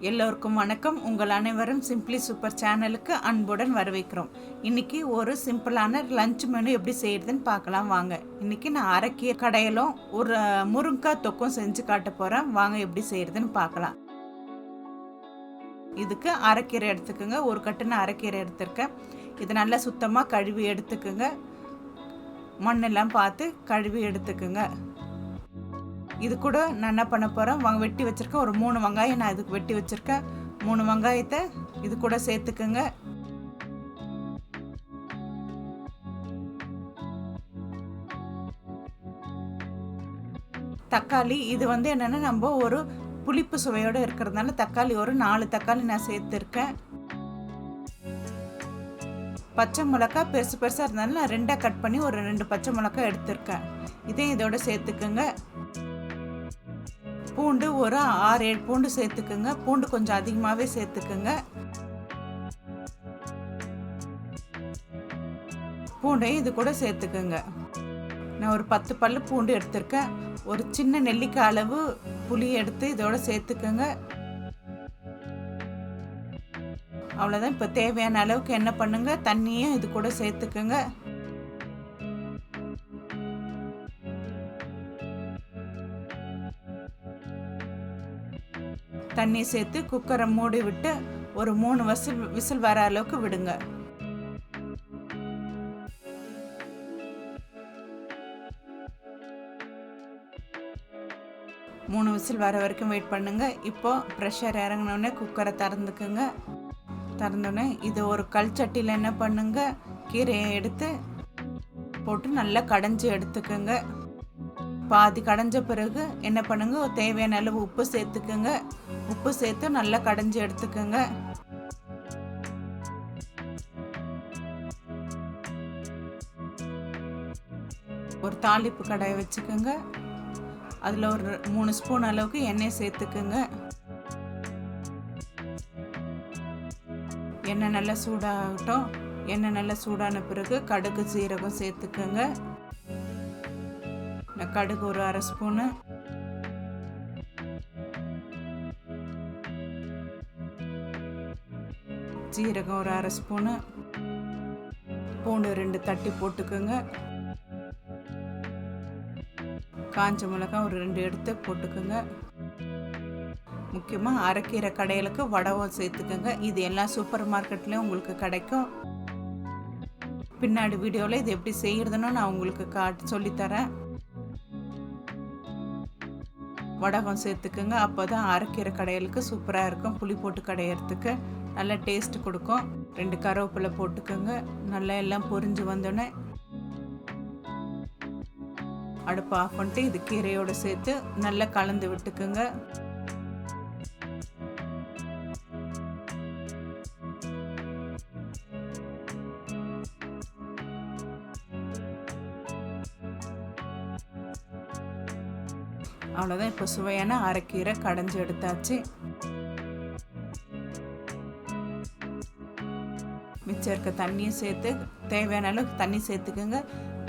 எல்லோருக்கும் வணக்கம். உங்கள் அனைவரும் சிம்பிளி சூப்பர் சேனலுக்கு அன்புடன் வரவேற்கிறோம். இன்றைக்கி ஒரு சிம்பிளான லஞ்ச் மெனு எப்படி செய்கிறதுன்னு பார்க்கலாம் வாங்க. இன்றைக்கி நான் AraiKeeraiKadayalம் ஒரு முருங்கைக்காய் தொக்கும் செஞ்சு காட்ட போகிறேன். வாங்க எப்படி செய்கிறதுன்னு பார்க்கலாம். இதுக்கு அரைக்கீரை எடுத்துக்கோங்க. ஒரு கட்டுன்னு அரைக்கீரை எடுத்துருக்கேன். இது நல்லா சுத்தமாக கழுவி எடுத்துக்கோங்க. மண்ணெல்லாம் பார்த்து கழுவி எடுத்துக்கோங்க. இது கூட நான் என்ன பண்ண போகிறேன், வெட்டி வச்சுருக்கேன். ஒரு 3 வெங்காயம் நான் இதுக்கு வெட்டி வச்சுருக்கேன். 3 வெங்காயத்தை இது கூட சேர்த்துக்குங்க. தக்காளி இது என்னென்னா நம்ம ஒரு புளிப்பு சுவையோடு இருக்கிறதுனால தக்காளி ஒரு 4 தக்காளி நான் சேர்த்துருக்கேன். பச்சை மிளகா பெருசு பெருசாக இருந்தாலும் நான் 2ஆக கட் பண்ணி ஒரு 2 பச்சை மிளகா எடுத்திருக்கேன். இதையும் இதோட சேர்த்துக்குங்க. பூண்டு ஒரு 6-7 பூண்டு சேர்த்துக்குங்க. பூண்டு கொஞ்சம் அதிகமாகவே சேர்த்துக்குங்க. பூண்டையும் இது கூட சேர்த்துக்குங்க. நான் ஒரு 10 பல்லு பூண்டு எடுத்திருக்கேன். ஒரு சின்ன நெல்லிக்காய் அளவு புளி எடுத்து இதோட சேர்த்துக்குங்க. அவ்வளோதான். இப்போ தேவையான அளவுக்கு என்ன பண்ணுங்க, தண்ணியும் இது கூட சேர்த்துக்குங்க. தண்ணி சேர்த்து குக்கரை மூடி விட்டு ஒரு 3 விசில் வர அளவுக்கு விடுங்க. மூணு விசில் வர வரைக்கும் வெயிட் பண்ணுங்க. இப்போ ப்ரெஷர் இறங்கினோடனே குக்கரை திறந்துக்குங்க. திறந்தோடனே இது ஒரு கல் சட்டியில் என்ன பண்ணுங்க, கீரையை எடுத்து போட்டு நல்லா கடைஞ்சி எடுத்துக்கோங்க. பாதி கடைஞ்ச பிறகு என்ன பண்ணுங்க, தேவையான அளவு உப்பு சேர்த்துக்குங்க. உப்பு சேர்த்து நல்லா கடைஞ்சி எடுத்துக்கோங்க. ஒரு தாளிப்பு கடாயை வச்சுக்கோங்க. அதில் ஒரு 3 ஸ்பூன் அளவுக்கு எண்ணெய் சேர்த்துக்குங்க. எண்ணெய் நல்லா சூடாகட்டும். எண்ணெய் நல்லா சூடான பிறகு கடுகு சீரகம் சேர்த்துக்கோங்க. கடுகு ஒரு 1/2 ஸ்பூனு, சீரகம் ஒரு 1/2 ஸ்பூனு, பூண்டு 2 தட்டி போட்டுக்கோங்க. காஞ்ச மிளகாய் ஒரு 2 எடுத்து போட்டுக்கோங்க. முக்கியமாக அரைக்கீரை கடையலுக்கு வடகம் சேர்த்துக்கோங்க. இது எல்லா சூப்பர் மார்க்கெட்லேயும் உங்களுக்கு கிடைக்கும். பின்னாடி வீடியோவில் இது எப்படி செய்கிறதுன்னு நான் உங்களுக்கு சொல்லித்தரேன். வடகம் சேர்த்துக்குங்க. அப்போ தான் அரைக்கீரை கடையலுக்கு சூப்பராக இருக்கும். புளி போட்டு கடையிறதுக்கு நல்லா டேஸ்ட் கொடுக்கும். 2 கருவேப்பிலை போட்டுக்கோங்க. நல்லா எல்லாம் பொரிஞ்சு வந்தோடனே அடுப்பு ஆஃப் பண்ணிட்டு இது கீரையோடு சேர்த்து நல்லா கலந்து விட்டுக்குங்க. அவ்வளோதான். இப்போ சுவையான அரைக்கீரை கடைஞ்சி எடுத்தாச்சு. மிச்சம் இருக்க தண்ணியும் சேர்த்து தேவையான அளவுக்கு தண்ணி சேர்த்துக்குங்க.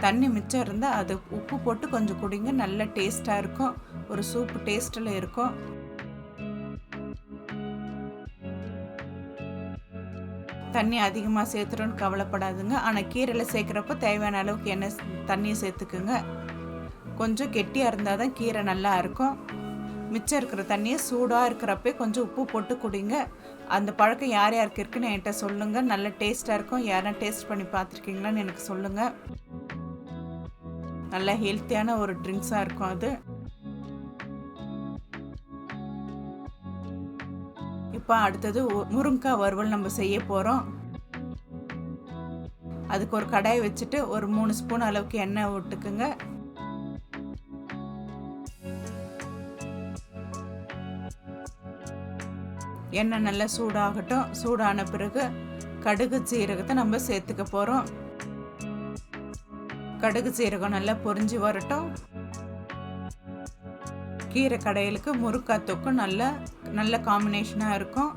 தண்ணி மிச்சம் இருந்தால் அது உப்பு போட்டு கொஞ்சம் குடிங்க. நல்ல டேஸ்ட்டாக இருக்கும். ஒரு சூப்பு டேஸ்ட்டில் இருக்கும். தண்ணி அதிகமாக சேர்த்துறோன்னு கவலைப்படாதுங்க. ஆனால் கீரையில் சேர்க்குறப்போ தேவையான அளவுக்கு தண்ணியை சேர்த்துக்குங்க. கொஞ்சம் கெட்டியாக இருந்தால் தான் கீரை நல்லா இருக்கும். மிச்சம் இருக்கிற தண்ணியை சூடாக இருக்கிறப்பே கொஞ்சம் உப்பு போட்டு குடிங்க. அந்த பழக்கம் யார் யாருக்கு இருக்குன்னு என்கிட்ட சொல்லுங்கள். நல்ல டேஸ்ட்டாக இருக்கும். யாரும் டேஸ்ட் பண்ணி பார்த்துருக்கீங்களான்னு எனக்கு சொல்லுங்கள். நல்ல ஹெல்த்தியான ஒரு ட்ரிங்க்ஸாக இருக்கும் அது. இப்போ அடுத்தது முருங்கைக்காய் வறுவல் நம்ம செய்ய போகிறோம். அதுக்கு ஒரு கடாயை வச்சுட்டு ஒரு 3 ஸ்பூன் அளவுக்கு எண்ணெய் விட்டுக்குங்க. எண்ணெய் நல்லா சூடாகட்டும். சூடான பிறகு கடுகு சீரகத்தை நம்ம சேர்த்துக்க போகிறோம். கடுகு சீரகம் நல்லா பொரிஞ்சு வரட்டும். கீரை கடையலுக்கு முருங்கைக்காய் தொக்கும் நல்ல காம்பினேஷனாக இருக்கும்.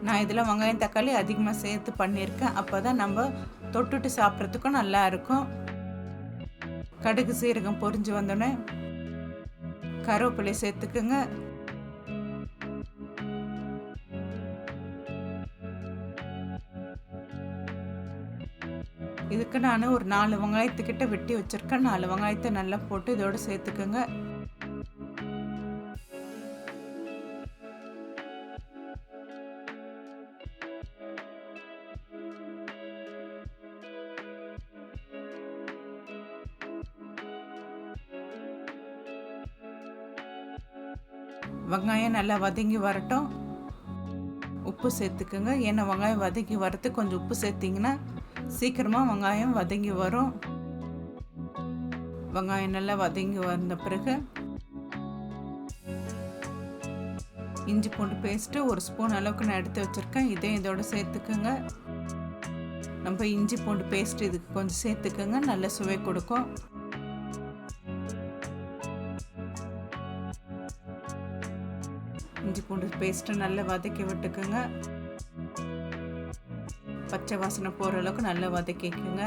நான் இதில் வெங்காயம் தக்காளி அதிகமாக சேர்த்து பண்ணியிருக்கேன். அப்போ தான் நம்ம தொட்டுட்டு சாப்பிட்றதுக்கும் நல்லா இருக்கும். கடுகு சீரகம் பொரிஞ்சு வந்தோடனே கருவேப்பிலை சேர்த்துக்குங்க. இதுக்கு நான் ஒரு 4 வெங்காயத்துக்கிட்ட வெட்டி வச்சுருக்கேன். 4 வெங்காயத்தை நல்லா போட்டு இதோடு சேர்த்துக்குங்க. வெங்காயம் நல்லா வதங்கி வரட்டும். உப்பு சேர்த்துக்குங்க. ஏன்னா வெங்காயம் வதங்கி வரத்துக்கு கொஞ்சம் உப்பு சேர்த்திங்கன்னா சீக்கிரமாக வெங்காயம் வதங்கி வரும். வெங்காயம் நல்லா வதங்கி வந்த பிறகு இஞ்சி பூண்டு பேஸ்ட்டு 1 ஸ்பூன் அளவுக்கு நான் எடுத்து வச்சுருக்கேன். இதோட சேர்த்துக்குங்க. நம்ம இஞ்சி பூண்டு பேஸ்ட் இதுக்கு கொஞ்சம் சேர்த்துக்குங்க, நல்ல சுவை கொடுக்கும். இஞ்சி பூண்டு பேஸ்ட்டு நல்லா வதக்கி விட்டுக்குங்க. பச்சை வாசனை போகிற அளவுக்கு நல்லா வதக்கிக்குங்க.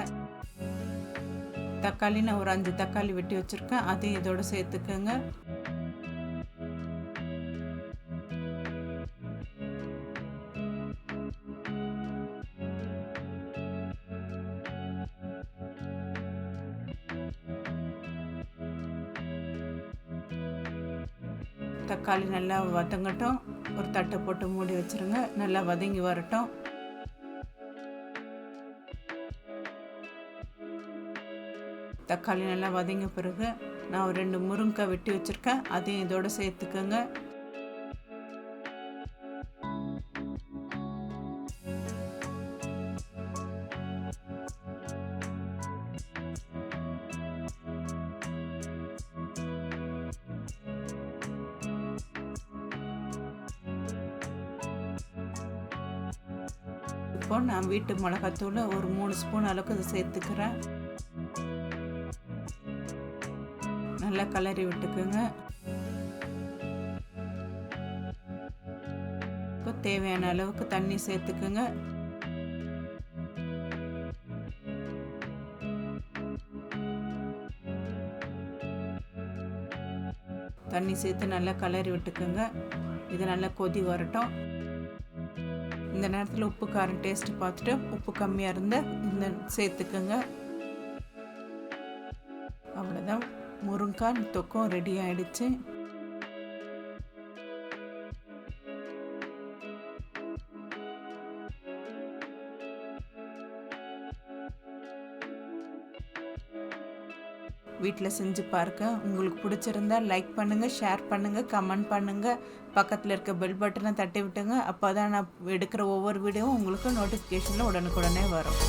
தக்காளி நான் ஒரு 5 தக்காளி வெட்டி வச்சுருக்கேன், அதையும் இதோட சேர்த்துக்குங்க. தக்காளி நல்லா வதங்கட்டும். ஒரு தட்டை போட்டு மூடி வச்சுருங்க. நல்லா வதங்கி வரட்டும். தக்காளி நல்லா வதங்கிய பிறகு நான் ஒரு 2 முருங்கைக்காய் வெட்டி வச்சுருக்கேன், அதையும் இதோட சேர்த்துக்கோங்க. இப்போ நான் வீட்டு மிளகாத்தூள் ஒரு 3 ஸ்பூன் அளவுக்கு இதை சேர்த்துக்கிறேன். நல்லா கலரி விட்டுக்குங்க. இப்போ தேவையான அளவுக்கு தண்ணி சேர்த்துக்குங்க. தண்ணி சேர்த்து நல்லா கலரி விட்டுக்குங்க. இது நல்லா கொதி வரட்டும். இந்த நேரத்தில் உப்பு காரம் டேஸ்ட்டு பார்த்துட்டு உப்பு கம்மியாக இருந்தால் இந்த சேர்த்துக்குங்க. அவ்வளோதான், முருங்கைக்காய் தொக்கும் ரெடி ஆகிடுச்சு. வீட்டில் செஞ்சு பாருங்க. உங்களுக்கு பிடிச்சிருந்தா லைக் பண்ணுங்கள், ஷேர் பண்ணுங்கள், கமெண்ட் பண்ணுங்கள். பக்கத்தில் இருக்க பெல் பட்டனை தட்டி விட்டுங்க. அப்போ தான் நான் எடுக்கிற ஒவ்வொரு வீடியோவும் உங்களுக்கு நோட்டிஃபிகேஷனில் உடனுக்குடனே வரும்.